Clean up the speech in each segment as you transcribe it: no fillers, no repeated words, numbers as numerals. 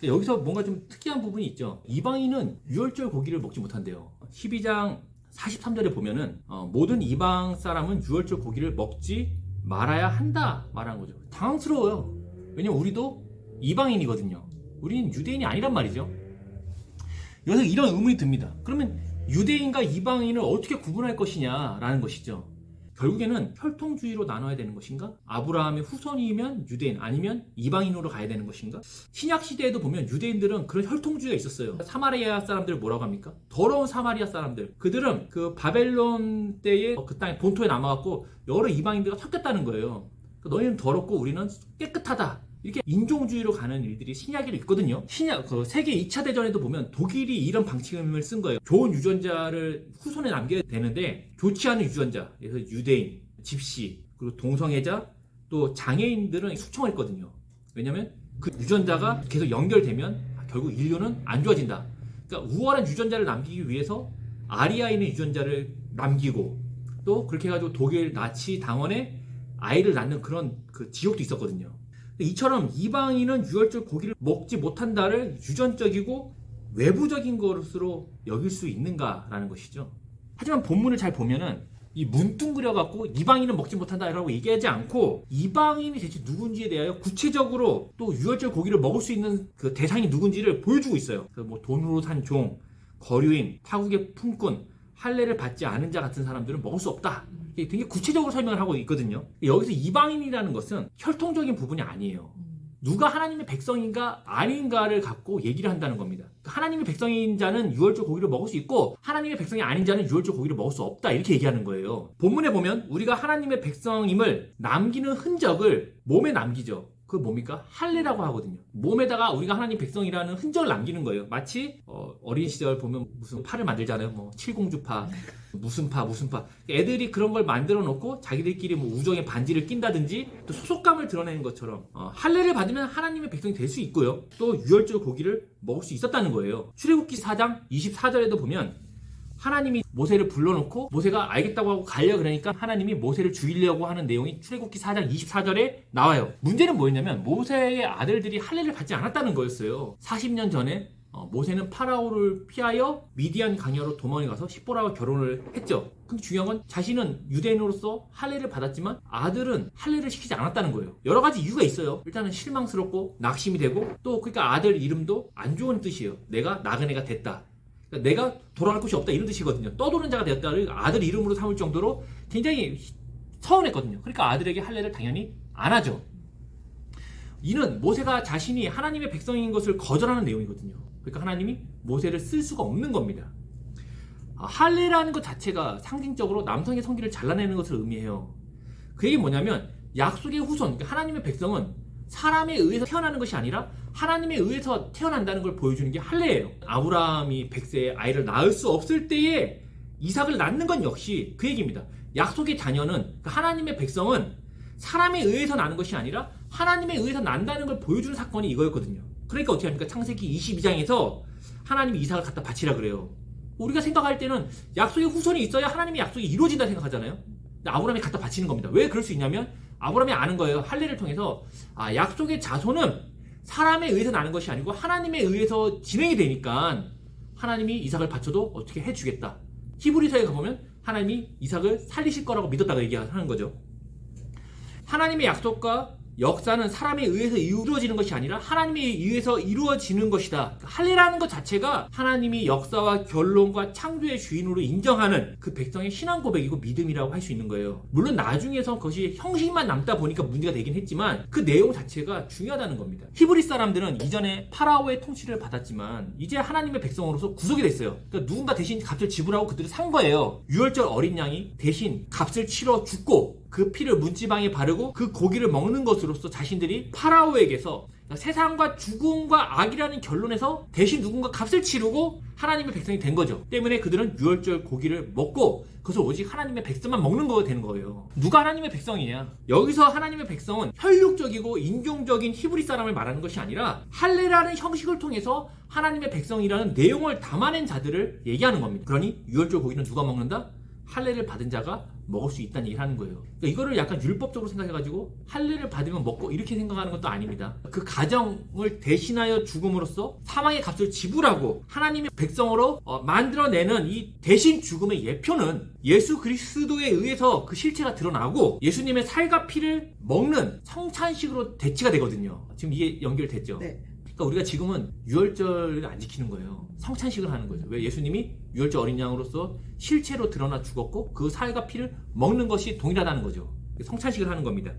여기서 뭔가 좀 특이한 부분이 있죠. 이방인은 유월절 고기를 먹지 못한대요. 12장 43절에 보면은 모든 이방 사람은 유월절 고기를 먹지 말아야 한다 말한 거죠. 당황스러워요. 왜냐면 우리도 이방인이거든요. 우리는 유대인이 아니란 말이죠. 여기서 이런 의문이 듭니다. 그러면 유대인과 이방인을 어떻게 구분할 것이냐라는 것이죠. 결국에는 혈통주의로 나눠야 되는 것인가? 아브라함의 후손이면 유대인 아니면 이방인으로 가야 되는 것인가? 신약시대에도 보면 유대인들은 그런 혈통주의가 있었어요. 사마리아 사람들을 뭐라고 합니까? 더러운 사마리아 사람들. 그들은 그 바벨론 때에 그 땅에 본토에 남아갖고 여러 이방인들과 섞였다는 거예요. 너희는 더럽고 우리는 깨끗하다. 이렇게 인종주의로 가는 일들이 신약에도 있거든요. 세계 2차 대전에도 보면 독일이 이런 방침을 쓴 거예요. 좋은 유전자를 후손에 남겨야 되는데 좋지 않은 유전자, 그래서 유대인, 집시, 그리고 동성애자, 또 장애인들은 숙청했거든요. 왜냐하면 그 유전자가 계속 연결되면 결국 인류는 안 좋아진다. 그러니까 우월한 유전자를 남기기 위해서 아리아인의 유전자를 남기고 또 그렇게 해가지고 독일 나치 당원에 아이를 낳는 그런 그 지옥도 있었거든요. 이처럼 이방인은 유월절 고기를 먹지 못한다를 유전적이고 외부적인 것으로 여길 수 있는가라는 것이죠. 하지만 본문을 잘 보면은 이 문둥그려 갖고 이방인은 먹지 못한다라고 얘기하지 않고 이방인이 대체 누군지에 대하여 구체적으로 또 유월절 고기를 먹을 수 있는 그 대상이 누군지를 보여주고 있어요. 뭐 돈으로 산 종, 거류인, 타국의 품꾼, 할례를 받지 않은 자 같은 사람들은 먹을 수 없다. 되게 구체적으로 설명을 하고 있거든요. 여기서 이방인이라는 것은 혈통적인 부분이 아니에요. 누가 하나님의 백성인가 아닌가를 갖고 얘기를 한다는 겁니다. 하나님의 백성인 자는 유월절 고기를 먹을 수 있고 하나님의 백성이 아닌 자는 유월절 고기를 먹을 수 없다 이렇게 얘기하는 거예요. 본문에 보면 우리가 하나님의 백성임을 남기는 흔적을 몸에 남기죠. 그 뭡니까? 할례라고 하거든요. 몸에다가 우리가 하나님 백성이라는 흔적을 남기는 거예요. 마치 어린 시절 보면 무슨 파를 만들잖아요. 뭐 칠공주파, 무슨 파. 애들이 그런 걸 만들어 놓고 자기들끼리 뭐 우정의 반지를 낀다든지 또 소속감을 드러내는 것처럼 할례를 받으면 하나님의 백성이 될 수 있고요. 또 유월절 고기를 먹을 수 있었다는 거예요. 출애굽기 4장 24절에도 보면 하나님이 모세를 불러놓고 모세가 알겠다고 하고 가려 그러니까 하나님이 모세를 죽이려고 하는 내용이 출애굽기 4장 24절에 나와요. 문제는 뭐였냐면 모세의 아들들이 할례를 받지 않았다는 거였어요. 40년 전에 모세는 파라오를 피하여 미디안 강야로 도망해 가서 십보라와 결혼을 했죠. 근데 중요한 건 자신은 유대인으로서 할례를 받았지만 아들은 할례를 시키지 않았다는 거예요. 여러 가지 이유가 있어요. 일단은 실망스럽고 낙심이 되고 또 그러니까 아들 이름도 안 좋은 뜻이에요. 내가 나그네가 됐다. 내가 돌아갈 곳이 없다 이런 뜻이거든요. 떠도는 자가 되었다를 아들 이름으로 삼을 정도로 굉장히 서운했거든요. 그러니까 아들에게 할례를 당연히 안 하죠. 이는 모세가 자신이 하나님의 백성인 것을 거절하는 내용이거든요. 그러니까 하나님이 모세를 쓸 수가 없는 겁니다. 할례라는 것 자체가 상징적으로 남성의 성기를 잘라내는 것을 의미해요. 그게 뭐냐면 약속의 후손, 그러니까 하나님의 백성은 사람에 의해서 태어나는 것이 아니라 하나님에 의해서 태어난다는 걸 보여주는 게 할례예요. 아브라함이 100세에 아이를 낳을 수 없을 때에 이삭을 낳는 건 역시 그 얘기입니다. 약속의 자녀는 그러니까 하나님의 백성은 사람에 의해서 나는 것이 아니라 하나님에 의해서 난다는 걸 보여주는 사건이 이거였거든요. 그러니까 어떻게 합니까? 창세기 22장에서 하나님이 이삭을 갖다 바치라 그래요. 우리가 생각할 때는 약속의 후손이 있어야 하나님의 약속이 이루어진다 생각하잖아요. 근데 아브라함이 갖다 바치는 겁니다. 왜 그럴 수 있냐면 아브라함이 아는 거예요. 할례를 통해서 약속의 자손은 사람에 의해서 나는 것이 아니고 하나님에 의해서 진행이 되니까 하나님이 이삭을 바쳐도 어떻게 해주겠다. 히브리서에 가보면 하나님이 이삭을 살리실 거라고 믿었다고 얘기하는 거죠. 하나님의 약속과 역사는 사람에 의해서 이루어지는 것이 아니라 하나님에 의해서 이루어지는 것이다. 할례라는 것 자체가 하나님이 역사와 결론과 창조의 주인으로 인정하는 그 백성의 신앙 고백이고 믿음이라고 할 수 있는 거예요. 물론 나중에서 그것이 형식만 남다 보니까 문제가 되긴 했지만 그 내용 자체가 중요하다는 겁니다. 히브리 사람들은 이전에 파라오의 통치를 받았지만 이제 하나님의 백성으로서 구속이 됐어요. 그러니까 누군가 대신 값을 지불하고 그들을 산 거예요. 유월절 어린 양이 대신 값을 치러 죽고 그 피를 문지방에 바르고 그 고기를 먹는 것으로서 자신들이 파라오에게서 세상과 죽음과 악이라는 결론에서 대신 누군가 값을 치르고 하나님의 백성이 된 거죠. 때문에 그들은 유월절 고기를 먹고 그것을 오직 하나님의 백성만 먹는 거가 되는 거예요. 누가 하나님의 백성이냐? 여기서 하나님의 백성은 혈육적이고 인종적인 히브리 사람을 말하는 것이 아니라 할례라는 형식을 통해서 하나님의 백성이라는 내용을 담아낸 자들을 얘기하는 겁니다. 그러니 유월절 고기는 누가 먹는다? 할례를 받은 자가 먹을 수 있다는 얘기를 하는 거예요. 그러니까 이거를 약간 율법적으로 생각해가지고 할례를 받으면 먹고 이렇게 생각하는 것도 아닙니다. 그 가정을 대신하여 죽음으로써 사망의 값을 지불하고 하나님의 백성으로 만들어내는 이 대신 죽음의 예표는 예수 그리스도에 의해서 그 실체가 드러나고 예수님의 살과 피를 먹는 성찬식으로 대치가 되거든요. 지금 이게 연결됐죠? 네. 그러니까 우리가 지금은 유월절을 안 지키는 거예요. 성찬식을 하는 거죠. 왜? 예수님이 유월절 어린 양으로서 실체로 드러나 죽었고 그 살과 피를 먹는 것이 동일하다는 거죠. 성찬식을 하는 겁니다.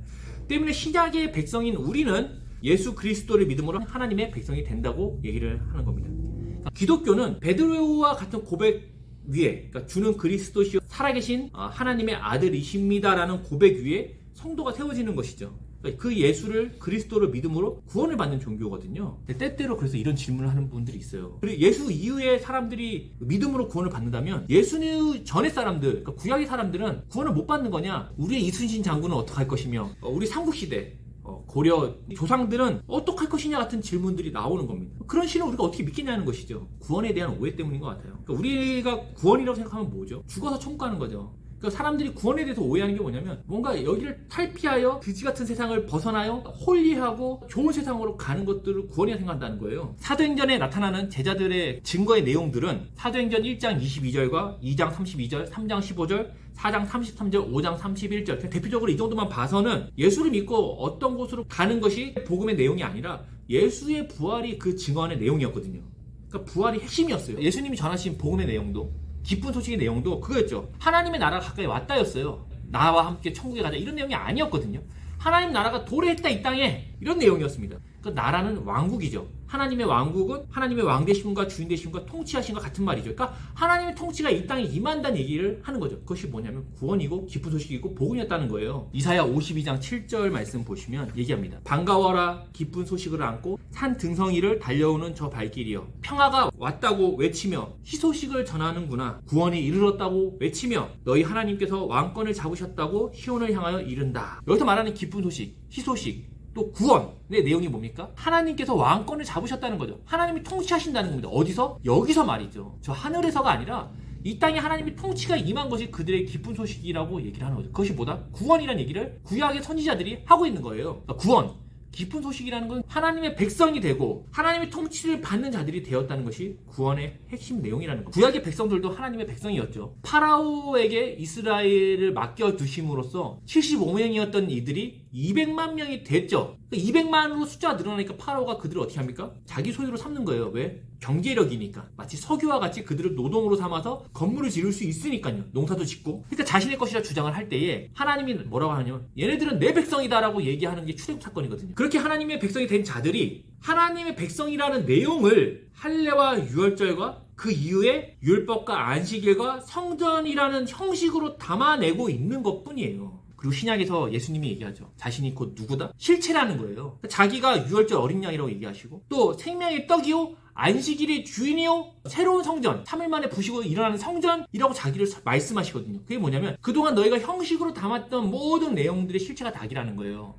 때문에 신약의 백성인 우리는 예수 그리스도를 믿음으로 하나님의 백성이 된다고 얘기를 하는 겁니다. 그러니까 기독교는 베드로와 같은 고백 위에, 그러니까 주는 그리스도시요 살아계신 하나님의 아들이십니다라는 고백 위에 성도가 세워지는 것이죠. 그 예수를 그리스도를 믿음으로 구원을 받는 종교거든요. 때때로 그래서 이런 질문을 하는 분들이 있어요. 그리고 예수 이후에 사람들이 믿음으로 구원을 받는다면 예수 전의 사람들, 그러니까 구약의 사람들은 구원을 못 받는 거냐? 우리의 이순신 장군은 어떡할 것이며 우리 삼국시대 고려 조상들은 어떡할 것이냐 같은 질문들이 나오는 겁니다. 그런 신을 우리가 어떻게 믿겠냐는 것이죠. 구원에 대한 오해 때문인 것 같아요. 그러니까 우리가 구원이라고 생각하면 뭐죠? 죽어서 천국 가는 거죠. 그러니까 사람들이 구원에 대해서 오해하는 게 뭐냐면 뭔가 여기를 탈피하여 그지 같은 세상을 벗어나요 홀리하고 좋은 세상으로 가는 것들을 구원이라 생각한다는 거예요. 사도행전에 나타나는 제자들의 증거의 내용들은 사도행전 1장 22절과 2장 32절, 3장 15절, 4장 33절, 5장 31절 대표적으로 이 정도만 봐서는 예수를 믿고 어떤 곳으로 가는 것이 복음의 내용이 아니라 예수의 부활이 그 증언의 내용이었거든요. 그러니까 부활이 핵심이었어요. 예수님이 전하신 복음의 내용도 기쁜 소식의 내용도 그거였죠. 하나님의 나라가 가까이 왔다였어요. 나와 함께 천국에 가자 이런 내용이 아니었거든요. 하나님 나라가 도래했다 이 땅에 이런 내용이었습니다. 그 나라는 왕국이죠. 하나님의 왕국은 하나님의 왕 되심과 주인 되심과 통치하심과 같은 말이죠. 그러니까 하나님의 통치가 이 땅에 임한다는 얘기를 하는 거죠. 그것이 뭐냐면 구원이고 기쁜 소식이고 복음이었다는 거예요. 이사야 52장 7절 말씀 보시면 얘기합니다. 반가워라 기쁜 소식을 안고 산 등성이를 달려오는 저 발길이여 평화가 왔다고 외치며 희소식을 전하는구나. 구원이 이르렀다고 외치며 너희 하나님께서 왕권을 잡으셨다고 시온을 향하여 이른다. 여기서 말하는 기쁜 소식, 희소식 또 구원의 내용이 뭡니까? 하나님께서 왕권을 잡으셨다는 거죠. 하나님이 통치하신다는 겁니다. 어디서? 여기서 말이죠. 저 하늘에서가 아니라 이 땅에 하나님이 통치가 임한 것이 그들의 기쁜 소식이라고 얘기를 하는 거죠. 그것이 뭐다? 구원이라는 얘기를 구약의 선지자들이 하고 있는 거예요. 그러니까 구원, 기쁜 소식이라는 건 하나님의 백성이 되고 하나님의 통치를 받는 자들이 되었다는 것이 구원의 핵심 내용이라는 겁니다. 구약의 백성들도 하나님의 백성이었죠. 파라오에게 이스라엘을 맡겨두심으로써 75명이었던 이들이 200만 명이 됐죠. 200만으로 숫자가 늘어나니까 파라오가 그들을 어떻게 합니까? 자기 소유로 삼는 거예요. 왜? 경제력이니까. 마치 석유와 같이 그들을 노동으로 삼아서 건물을 지을 수 있으니까요. 농사도 짓고. 그러니까 자신의 것이라 주장을 할 때에 하나님이 뭐라고 하냐면 얘네들은 내 백성이다라고 얘기하는 게 출애굽 사건이거든요. 그렇게 하나님의 백성이 된 자들이 하나님의 백성이라는 내용을 할례와 유월절과 그 이후에 율법과 안식일과 성전이라는 형식으로 담아내고 있는 것뿐이에요. 그리고 신약에서 예수님이 얘기하죠. 자신이 곧 누구다? 실체라는 거예요. 자기가 유월절 어린 양이라고 얘기하시고 또 생명의 떡이요 안식일의 주인이요 새로운 성전 3일 만에 부시고 일어나는 성전이라고 자기를 말씀하시거든요. 그게 뭐냐면 그동안 너희가 형식으로 담았던 모든 내용들의 실체가 닭이라는 거예요.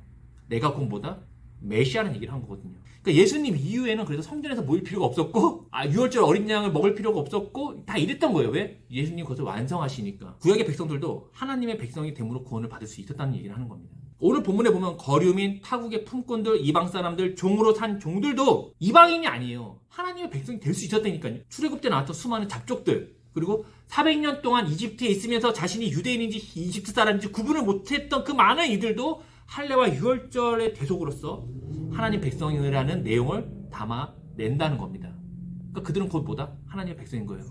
내가 곧 뭐다? 메시아라는 얘기를 한 거거든요. 그러니까 예수님 이후에는 그래서 성전에서 모일 필요가 없었고 유월절 어린 양을 먹을 필요가 없었고 다 이랬던 거예요. 왜? 예수님 그것을 완성하시니까. 구약의 백성들도 하나님의 백성이 됨으로 구원을 받을 수 있었다는 얘기를 하는 겁니다. 오늘 본문에 보면 거류민, 타국의 품꾼들, 이방 사람들, 종으로 산 종들도 이방인이 아니에요. 하나님의 백성이 될 수 있었다니까요. 출애굽 때 나왔던 수많은 잡족들 그리고 400년 동안 이집트에 있으면서 자신이 유대인인지 이집트 사람인지 구분을 못했던 그 많은 이들도 할례와 유월절의 대속으로서 하나님 백성이라는 내용을 담아낸다는 겁니다. 그러니까 그들은 곧 뭐다? 하나님의 백성인 거예요.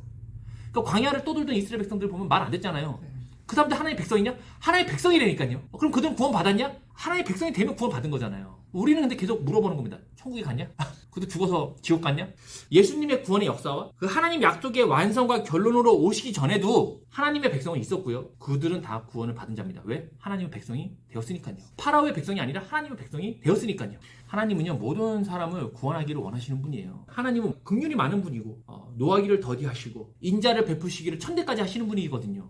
그러니까 광야를 떠돌던 이스라엘 백성들 보면 말 안 됐잖아요. 그 사람들 하나님의 백성이냐? 하나님의 백성이라니까요. 그럼 그들은 구원 받았냐? 하나님의 백성이 되면 구원 받은 거잖아요. 우리는 근데 계속 물어보는 겁니다. 천국에 갔냐? 그도 죽어서 지옥 갔냐? 예수님의 구원의 역사와 그 하나님 약속의 완성과 결론으로 오시기 전에도 하나님의 백성은 있었고요. 그들은 다 구원을 받은 자입니다. 왜? 하나님의 백성이 되었으니까요. 파라오의 백성이 아니라 하나님의 백성이 되었으니까요. 하나님은요 모든 사람을 구원하기를 원하시는 분이에요. 하나님은 긍휼이 많은 분이고 노하기를 더디하시고 인자를 베푸시기를 천대까지 하시는 분이거든요.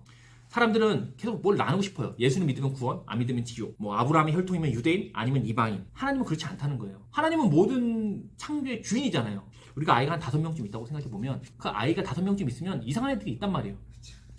사람들은 계속 뭘 나누고 싶어요. 예수를 믿으면 구원, 안 믿으면 지옥. 뭐 아브라함의 혈통이면 유대인, 아니면 이방인. 하나님은 그렇지 않다는 거예요. 하나님은 모든 창조의 주인이잖아요. 우리가 아이가 한 5명쯤 있다고 생각해보면 그 아이가 5명쯤 있으면 이상한 애들이 있단 말이에요.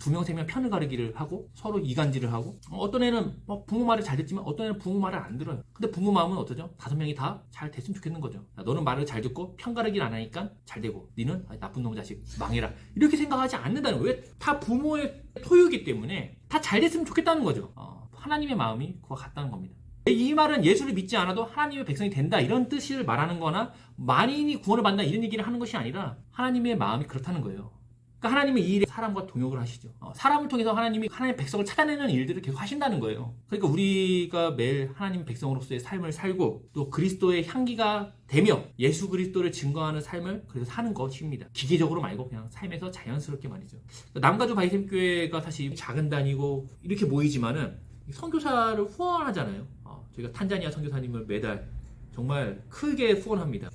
두 명 세 명 편을 가르기를 하고 서로 이간질을 하고 어떤 애는 부모 말을 잘 듣지만 어떤 애는 부모 말을 안 들어요. 근데 부모 마음은 어떠죠? 다섯 명이 다 잘 됐으면 좋겠는 거죠. 너는 말을 잘 듣고 편 가르기를 안 하니까 잘 되고 니는 나쁜 놈 자식 망해라 이렇게 생각하지 않는다는 거예요. 왜? 다 부모의 토유이기 때문에 다 잘 됐으면 좋겠다는 거죠. 하나님의 마음이 그와 같다는 겁니다. 이 말은 예수를 믿지 않아도 하나님의 백성이 된다 이런 뜻을 말하는 거나 만인이 구원을 받는다 이런 얘기를 하는 것이 아니라 하나님의 마음이 그렇다는 거예요. 그러니까 하나님은 이 일에 사람과 동역을 하시죠. 사람을 통해서 하나님이 하나님의 백성을 찾아내는 일들을 계속 하신다는 거예요. 그러니까 우리가 매일 하나님의 백성으로서의 삶을 살고 또 그리스도의 향기가 되며 예수 그리스도를 증거하는 삶을 그래서 사는 것입니다. 기계적으로 말고 그냥 삶에서 자연스럽게 말이죠. 남가주 바이샘교회가 사실 작은 단위고 이렇게 모이지만은 선교사를 후원하잖아요. 저희가 탄자니아 선교사님을 매달 정말 크게 후원합니다.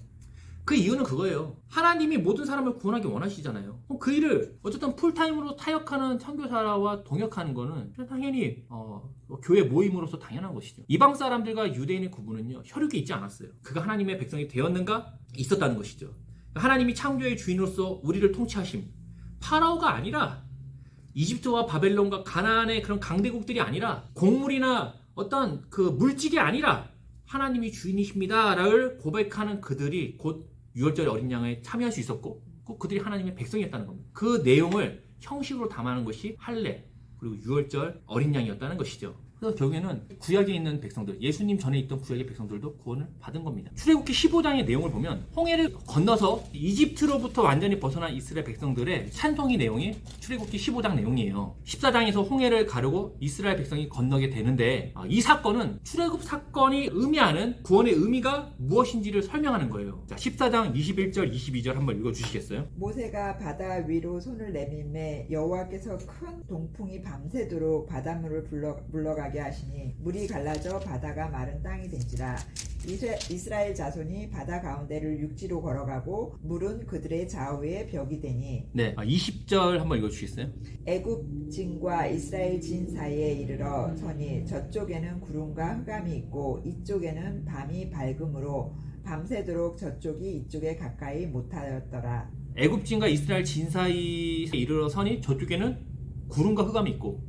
그 이유는 그거예요. 하나님이 모든 사람을 구원하기 원하시잖아요. 그 일을 어쨌든 풀타임으로 타역하는 선교사와 동역하는 거는 당연히 교회 모임으로서 당연한 것이죠. 이방 사람들과 유대인의 구분은요, 혈육이 있지 않았어요. 그가 하나님의 백성이 되었는가? 있었다는 것이죠. 하나님이 창조의 주인으로서 우리를 통치하심. 파라오가 아니라 이집트와 바벨론과 가나안의 그런 강대국들이 아니라 곡물이나 어떤 그 물질이 아니라 하나님이 주인이십니다를 고백하는 그들이 곧 유월절 어린 양에 참여할 수 있었고 그들이 하나님의 백성이었다는 겁니다. 그 내용을 형식으로 담아하는 것이 할례 그리고 유월절 어린 양이었다는 것이죠. 그래서 결국에는 구약에 있는 백성들, 예수님 전에 있던 구약의 백성들도 구원을 받은 겁니다. 출애굽기 15장의 내용을 보면 홍해를 건너서 이집트로부터 완전히 벗어난 이스라엘 백성들의 찬송이 내용이 출애굽기 15장 내용이에요. 14장에서 홍해를 가르고 이스라엘 백성이 건너게 되는데 이 사건은 출애굽 사건이 의미하는 구원의 의미가 무엇인지를 설명하는 거예요. 자, 14장 21절 22절 한번 읽어주시겠어요? 모세가 바다 위로 손을 내밀매 여호와께서 큰 동풍이 밤새도록 바닷물을 물러가게 하시니 물이 갈라져 바다가 마른 땅이 된지라. 이스라엘 자손이 바다 가운데를 육지로 걸어가고 물은 그들의 좌우에 벽이 되니. 네, 20절 한번 읽어주시겠어요? 애굽 진과 이스라엘 진 사이에 이르러 서니 저쪽에는 구름과 흑암이 있고 이쪽에는 밤이 밝음으로 밤새도록 저쪽이 이쪽에 가까이 못하였더라. 애굽 진과 이스라엘 진 사이에 이르러 서니 저쪽에는 구름과 흑암이 있고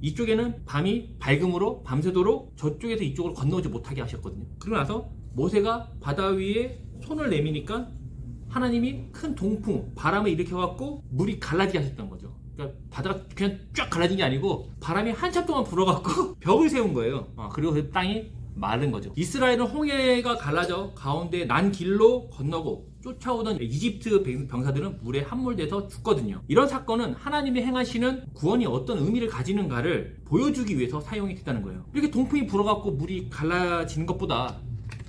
이쪽에는 밤이 밝음으로 밤새도록 저쪽에서 이쪽으로 건너오지 못하게 하셨거든요. 그러고 나서 모세가 바다 위에 손을 내미니까 하나님이 큰 동풍, 바람을 일으켜갖고 물이 갈라지게 하셨던 거죠. 그러니까 바다가 그냥 쫙 갈라진 게 아니고 바람이 한참 동안 불어갖고 벽을 세운 거예요. 그리고 그 땅이 마른 거죠. 이스라엘은 홍해가 갈라져 가운데 난 길로 건너고 쫓아오던 이집트 병사들은 물에 함몰돼서 죽거든요. 이런 사건은 하나님이 행하시는 구원이 어떤 의미를 가지는가를 보여주기 위해서 사용이 됐다는 거예요. 이렇게 동풍이 불어갖고 물이 갈라지는 것보다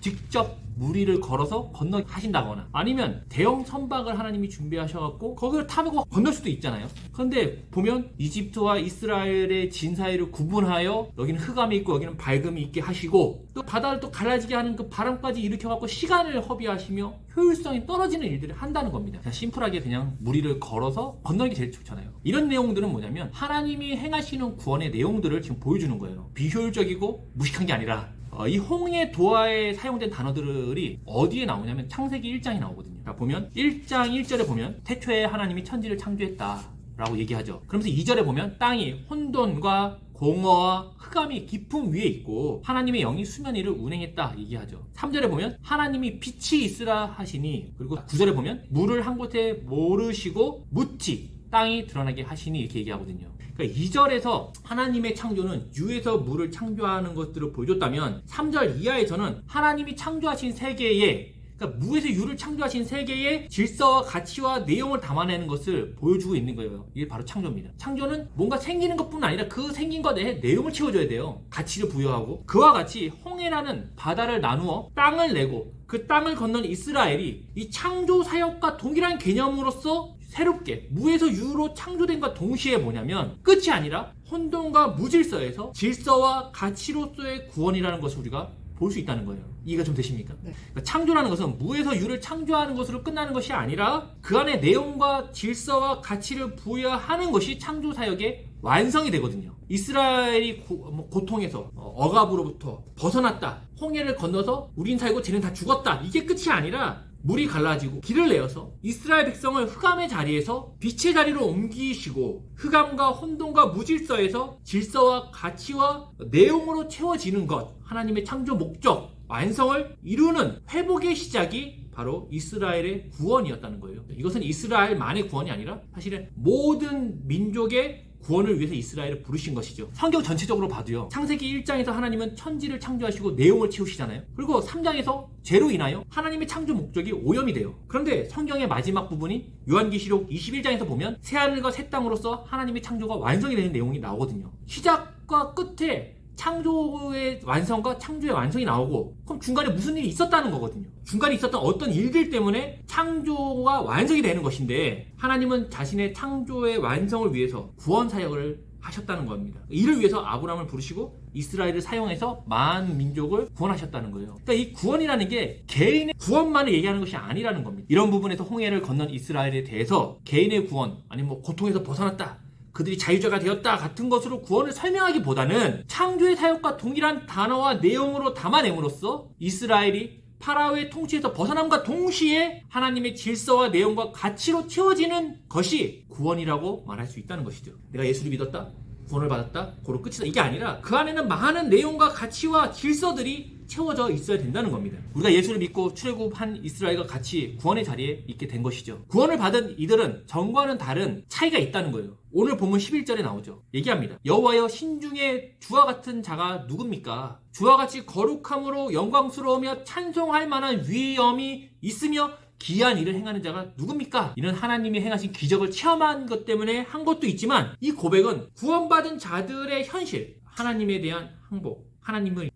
직접 무리를 걸어서 건너하신다거나 아니면 대형 선박을 하나님이 준비하셔갖고 거기를 타고 건널 수도 있잖아요. 그런데 보면 이집트와 이스라엘의 진 사이를 구분하여 여기는 흑암이 있고 여기는 밝음이 있게 하시고 또 바다를 또 갈라지게 하는 그 바람까지 일으켜갖고 시간을 허비하시며 효율성이 떨어지는 일들을 한다는 겁니다. 그냥 심플하게 그냥 무리를 걸어서 건너는 게 제일 좋잖아요. 이런 내용들은 뭐냐면 하나님이 행하시는 구원의 내용들을 지금 보여주는 거예요. 비효율적이고 무식한 게 아니라 이 홍해 도하에 사용된 단어들이 어디에 나오냐면 창세기 1장에 나오거든요. 자, 보면 1장 1절에 보면 태초에 하나님이 천지를 창조했다 라고 얘기하죠. 그러면서 2절에 보면 땅이 혼돈과 공허와 흑암이 깊음 위에 있고 하나님의 영이 수면 위를 운행했다 얘기하죠. 3절에 보면 하나님이 빛이 있으라 하시니 그리고 9절에 보면 물을 한 곳에 모르시고 묻지 땅이 드러나게 하시니 이렇게 얘기하거든요. 그러니까 2절에서 하나님의 창조는 유에서 물을 창조하는 것들을 보여줬다면 3절 이하에서는 하나님이 창조하신 세계에 그러니까 무에서 유를 창조하신 세계의 질서와 가치와 내용을 담아내는 것을 보여주고 있는 거예요. 이게 바로 창조입니다. 창조는 뭔가 생기는 것뿐 아니라 그 생긴 것에 내용을 채워줘야 돼요. 가치를 부여하고 그와 같이 홍해라는 바다를 나누어 땅을 내고 그 땅을 건넌 이스라엘이 이 창조 사역과 동일한 개념으로서 새롭게 무에서 유로 창조된 것과 동시에 뭐냐면 끝이 아니라 혼돈과 무질서에서 질서와 가치로서의 구원이라는 것을 우리가 볼 수 있다는 거예요. 이해가 좀 되십니까? 네. 그러니까 창조라는 것은 무에서 유를 창조하는 것으로 끝나는 것이 아니라 그 안에 내용과 질서와 가치를 부여하는 것이 창조 사역의 완성이 되거든요. 이스라엘이 고통에서 억압으로부터 벗어났다. 홍해를 건너서 우린 살고 쟤는 다 죽었다. 이게 끝이 아니라 물이 갈라지고 길을 내어서 이스라엘 백성을 흑암의 자리에서 빛의 자리로 옮기시고 흑암과 혼돈과 무질서에서 질서와 가치와 내용으로 채워지는 것, 하나님의 창조 목적, 완성을 이루는 회복의 시작이 바로 이스라엘의 구원이었다는 거예요. 이것은 이스라엘만의 구원이 아니라 사실은 모든 민족의 구원을 위해서 이스라엘을 부르신 것이죠. 성경 전체적으로 봐도요. 창세기 1장에서 하나님은 천지를 창조하시고 내용을 채우시잖아요. 그리고 3장에서 죄로 인하여 하나님의 창조 목적이 오염이 돼요. 그런데 성경의 마지막 부분이 요한계시록 21장에서 보면 새하늘과 새 땅으로서 하나님의 창조가 완성이 되는 내용이 나오거든요. 시작과 끝에 창조의 완성과 창조의 완성이 나오고 그럼 중간에 무슨 일이 있었다는 거거든요. 중간에 있었던 어떤 일들 때문에 창조가 완성이 되는 것인데 하나님은 자신의 창조의 완성을 위해서 구원 사역을 하셨다는 겁니다. 이를 위해서 아브라함을 부르시고 이스라엘을 사용해서 많은 민족을 구원하셨다는 거예요. 그러니까 이 구원이라는 게 개인의 구원만을 얘기하는 것이 아니라는 겁니다. 이런 부분에서 홍해를 건넌 이스라엘에 대해서 개인의 구원 아니면 뭐 고통에서 벗어났다, 그들이 자유자가 되었다 같은 것으로 구원을 설명하기보다는 창조의 사역과 동일한 단어와 내용으로 담아냄으로써 이스라엘이 파라오의 통치에서 벗어남과 동시에 하나님의 질서와 내용과 가치로 채워지는 것이 구원이라고 말할 수 있다는 것이죠. 내가 예수를 믿었다, 구원을 받았다, 고로 끝이다, 이게 아니라 그 안에는 많은 내용과 가치와 질서들이 채워져 있어야 된다는 겁니다. 우리가 예수를 믿고 출애굽한 이스라엘과 같이 구원의 자리에 있게 된 것이죠. 구원을 받은 이들은 전과는 다른 차이가 있다는 거예요. 오늘 본문 11절에 나오죠. 얘기합니다. 여호와여, 신중에 주와 같은 자가 누굽니까? 주와 같이 거룩함으로 영광스러우며 찬송할 만한 위엄이 있으며 기이한 일을 행하는 자가 누굽니까? 이는 하나님이 행하신 기적을 체험한 것 때문에 한 것도 있지만 이 고백은 구원받은 자들의 현실, 하나님에 대한 항복, 하나님을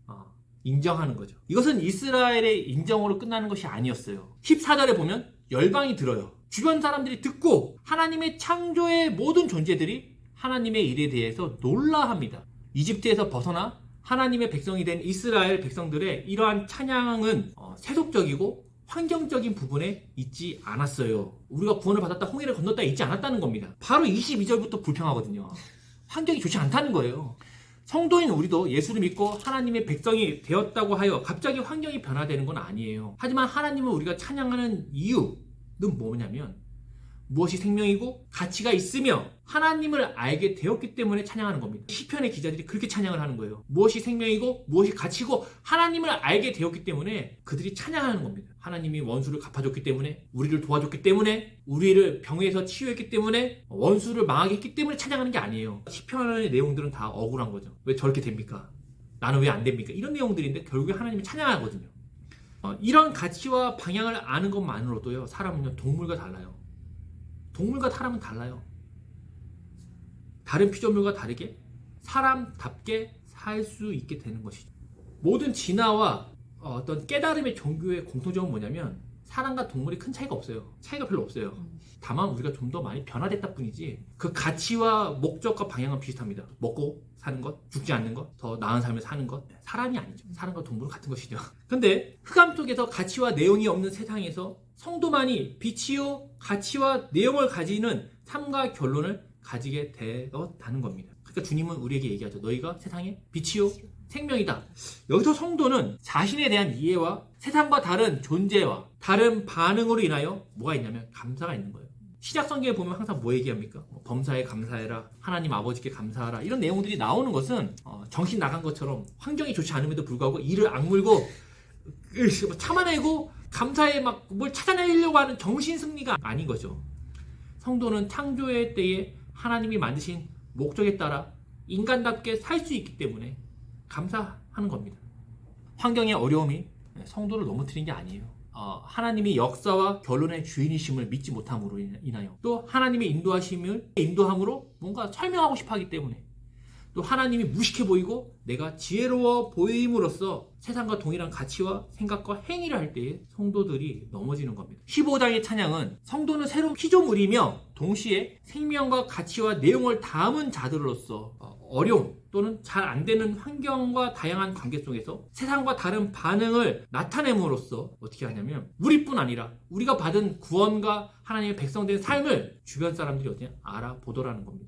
인정하는 거죠. 이것은 이스라엘의 인정으로 끝나는 것이 아니었어요. 14절에 보면 열방이 들어요. 주변 사람들이 듣고 하나님의 창조의 모든 존재들이 하나님의 일에 대해서 놀라합니다. 이집트에서 벗어나 하나님의 백성이 된 이스라엘 백성들의 이러한 찬양은 세속적이고 환경적인 부분에 있지 않았어요. 우리가 구원을 받았다, 홍해를 건넜다 있지 않았다는 겁니다. 바로 22절부터 불평하거든요. 환경이 좋지 않다는 거예요. 성도인 우리도 예수를 믿고 하나님의 백성이 되었다고 하여 갑자기 환경이 변화되는 건 아니에요. 하지만 하나님을 우리가 찬양하는 이유는 뭐냐면 무엇이 생명이고 가치가 있으며 하나님을 알게 되었기 때문에 찬양하는 겁니다. 시편의 기자들이 그렇게 찬양을 하는 거예요. 무엇이 생명이고 무엇이 가치고 하나님을 알게 되었기 때문에 그들이 찬양하는 겁니다. 하나님이 원수를 갚아줬기 때문에, 우리를 도와줬기 때문에, 우리를 병에서 치유했기 때문에, 원수를 망하게 했기 때문에 찬양하는 게 아니에요. 시편의 내용들은 다 억울한 거죠. 왜 저렇게 됩니까? 나는 왜 안 됩니까? 이런 내용들인데 결국에 하나님이 찬양하거든요. 이런 가치와 방향을 아는 것만으로도요, 사람은요 동물과 달라요. 동물과 사람은 달라요. 다른 피조물과 다르게 사람답게 살 수 있게 되는 것이죠. 모든 진화와 어떤 깨달음의 종교의 공통점은 뭐냐면 사람과 동물이 큰 차이가 없어요. 차이가 별로 없어요. 다만 우리가 좀 더 많이 변화됐다 뿐이지 그 가치와 목적과 방향은 비슷합니다. 먹고 사는 것, 죽지 않는 것, 더 나은 삶을 사는 것, 사람이 아니죠. 사람과 동물은 같은 것이죠. 근데 흑암 속에서 가치와 내용이 없는 세상에서 성도만이 빛이요 가치와 내용을 가지는 삶과 결론을 가지게 되었다는 겁니다. 그러니까 주님은 우리에게 얘기하죠. 너희가 세상의 빛이요 생명이다. 여기서 성도는 자신에 대한 이해와 세상과 다른 존재와 다른 반응으로 인하여 뭐가 있냐면 감사가 있는 거예요. 신약 성경에 보면 항상 뭐 얘기합니까? 범사에 감사해라, 하나님 아버지께 감사하라, 이런 내용들이 나오는 것은 정신 나간 것처럼 환경이 좋지 않음에도 불구하고 이를 악물고 참아내고 감사에 막 뭘 찾아내려고 하는 정신승리가 아닌 거죠. 성도는 창조의 때에 하나님이 만드신 목적에 따라 인간답게 살 수 있기 때문에 감사하는 겁니다. 환경의 어려움이 성도를 넘어뜨린 게 아니에요. 하나님이 역사와 결론의 주인이심을 믿지 못함으로 인하여, 또 하나님의 인도함으로 뭔가 설명하고 싶어 하기 때문에, 또 하나님이 무식해 보이고 내가 지혜로워 보임으로써 세상과 동일한 가치와 생각과 행위를 할 때에 성도들이 넘어지는 겁니다. 15장의 찬양은 성도는 새로운 피조물이며 동시에 생명과 가치와 내용을 담은 자들로서 어려움 또는 잘 안 되는 환경과 다양한 관계 속에서 세상과 다른 반응을 나타냄으로써 어떻게 하냐면 우리뿐 아니라 우리가 받은 구원과 하나님의 백성된 삶을 주변 사람들이 어떻게 알아보더라는 겁니다.